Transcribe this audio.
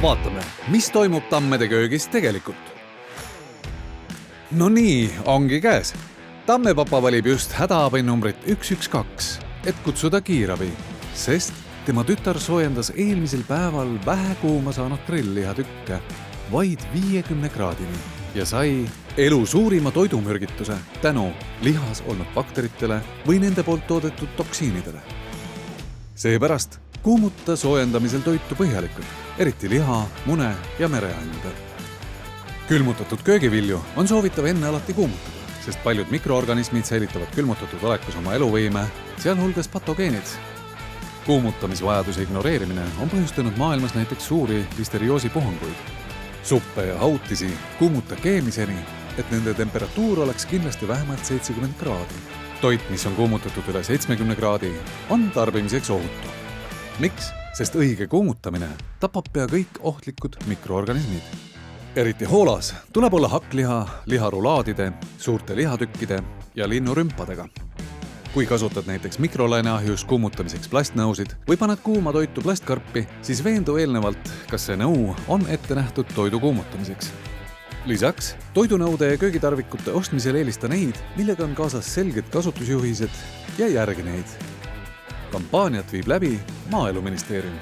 Vaatame, mis toimub Tammede köögis tegelikult. No nii, ongi käes. Tammepapa valib just hädaabinumbrit 112, et kutsuda kiirabi, sest tema tütar soojendas eelmisel päeval vähe kuuma saanud grilllihatükke vaid 50 kraadini ja sai elu suurima toidumürgituse tänu lihas olnud bakteritele või nende poolt toodetud toksiinidele. Seepärast kuumuta soojendamisel toitu põhjalikult, eriti liha, mune ja mereande. Külmutatud köögivilju on soovitav enne alati kuumutada, sest paljud mikroorganismid säilitavad külmutatud olekus oma eluvõime, sealhulgas patogeenid. Kuumutamisvajaduse ignoreerimine on põhjustanud maailmas näiteks suuri listerioosipuhanguid. Suppe ja hautisi kuumuta keemiseni, et nende temperatuur oleks kindlasti vähemalt 70 kraadi. Toit, mis on kuumutatud üle 70 kraadi, on tarbimiseks ohutu. Miks? Sest õige kuumutamine tapab pea kõik ohtlikud mikroorganismid. Eriti hoolas tuleb olla hakkliha, liharulaadide, suurte lihatükkide ja linnurümpadega. Kui kasutad näiteks mikrolaineahjus kuumutamiseks plastnõusid või paned kuuma toitu plastkarpi, siis veendu eelnevalt, kas see nõu on ette nähtud toidu kuumutamiseks. Lisaks, toidunõude ja köögitarvikute ostmisel eelista neid, millega on kaasas selged kasutusjuhised ja järgi neid. Kampaaniat viib läbi Maaeluministeerium.